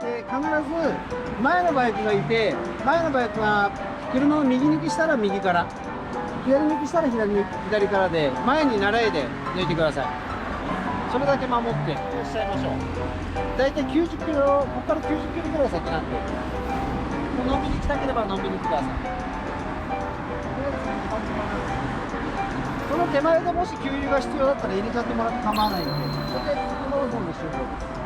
で必ず前のバイクがいて、前のバイクが車を右抜きしたら右から、左抜きしたら左からで、前に習いで抜いてください。それだけ守って押しちゃいましょう。だいたい90キロ、ここから90キロぐらい先なんで、もうのんびり行きたければのんびり行ってください。その手前でもし給油が必要だったら入れちゃってもらって構わないんで、それでそのままどんどん終了です。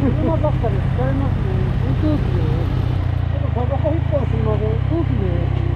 車ばっかり使えますね。空気で。ちょっとタバコ一本すいません。空気で。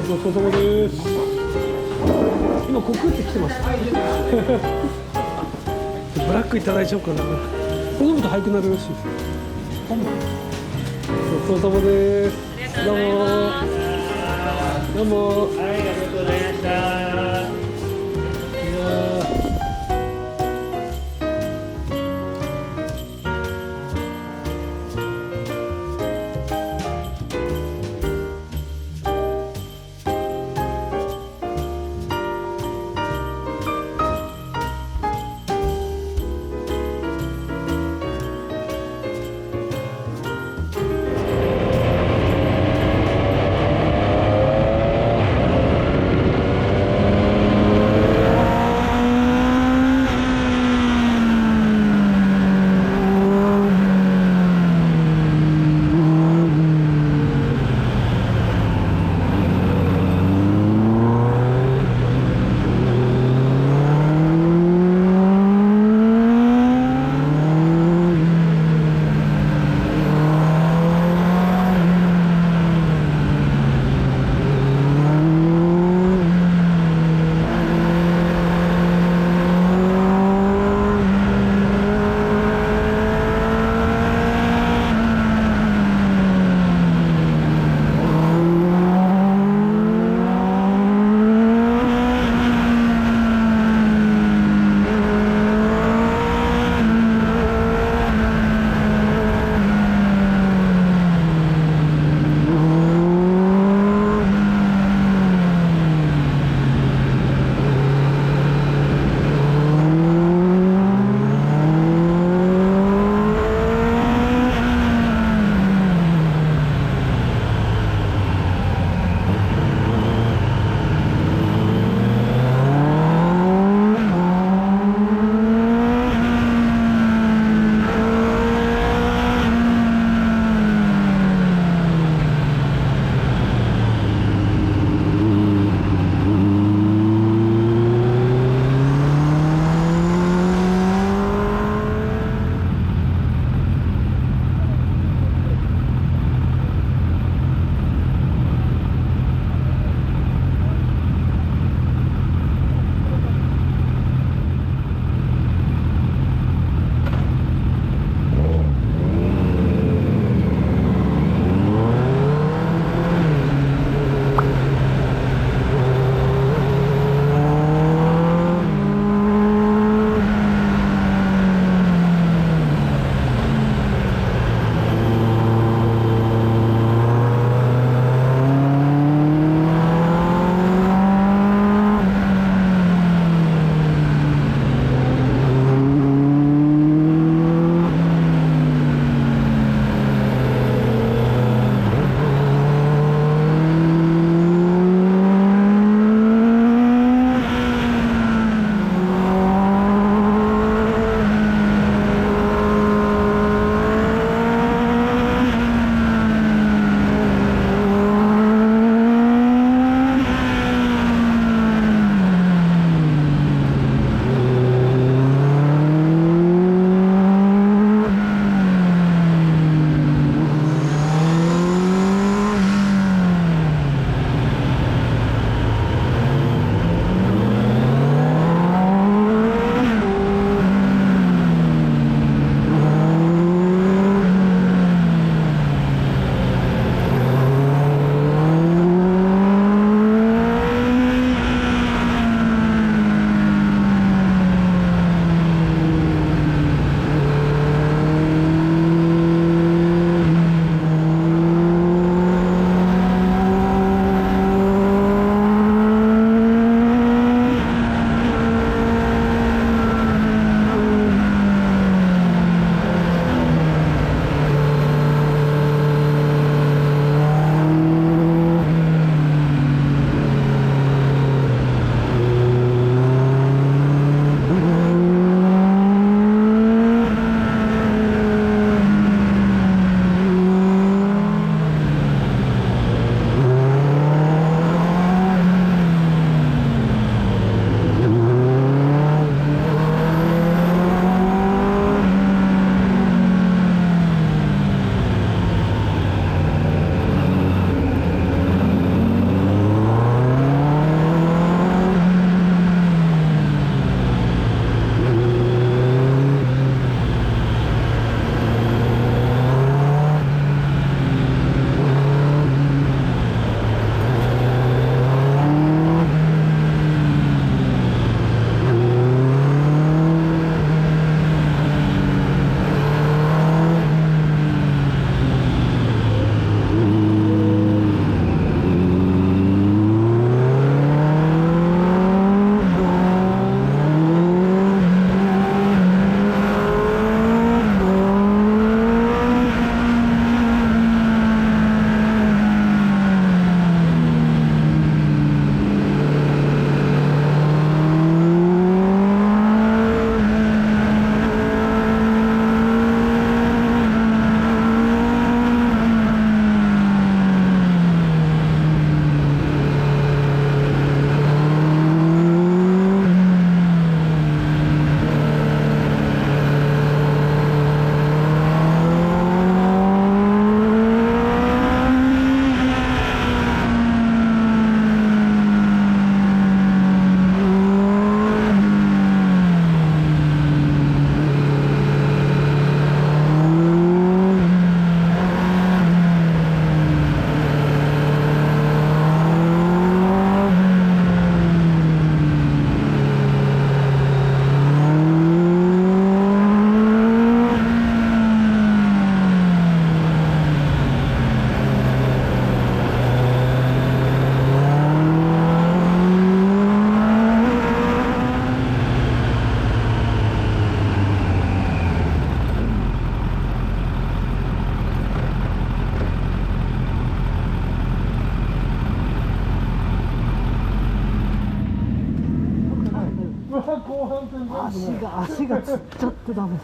ごちそうさまです。今コクってきてます。ブラックいただいちゃおうかな。これ飲むと早くなるらしいです。ごちそうさまです。どうも。どうも。はい、ありがとうございました。いや足がつっちゃってダメ。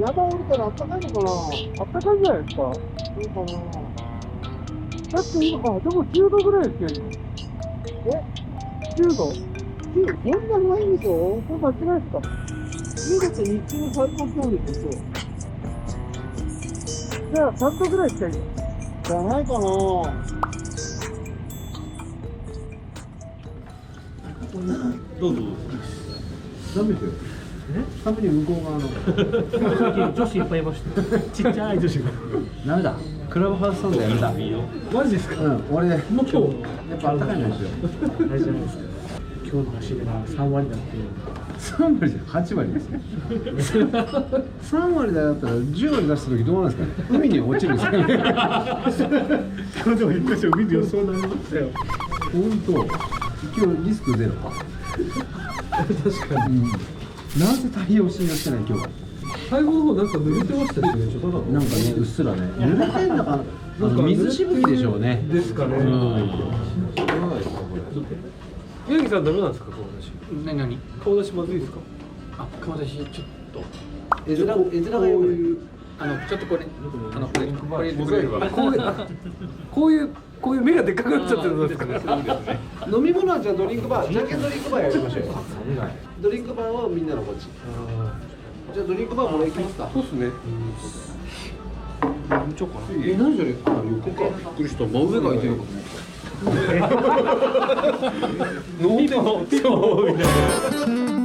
山降りたらあったかいのかな。あったかいんじゃないですか。そうかな。だって今、でも10度ぐらいですよ。10度 ?9 そんなないんでしょ。これ間違いですか。10度って日中の最高気温ですよ。じゃあ3度ぐらいしかいいじゃないかな。どうぞ。ダメですよ。ために向こう側の女子いっぱいいました。ちっちゃい女子が。ダメだ。クラブハウスサウンドやめた。マジですか。うん、俺もう今日やっぱあったかいんですよ。あれじゃないですか。今日の走りが3割だっていう。3割じゃ8割ですね。3割だったら10割出した時どうなんですかね。海に落ちるんですかね。今日でも一箇所見る予想になりましたよ。本当。今日リスクゼロ。確かに。なぜ太陽を信用してない今日は。最後の方なんか濡れてましたよね。ちょっとなんかねうっすらね濡れてんだか水しぶきでしょうね。ですかね。宮城さんダメなんですか顔出し。何顔出しまずいですか。あ、顔出しちょっと。絵面がよくちょっとこれ、こういう目がでっかくなっちゃってるんですか。飲み物はじゃあドリンクバー、じゃんけんドリンクバーやりましょうよ。ドリンクバーはみんなのこっち。じゃあドリンクバーもらいきますか。そうっすね。ちょっかな。何それ？あ、横か。びっくりした。真上がいてるかと思った。飲んでもみたいな。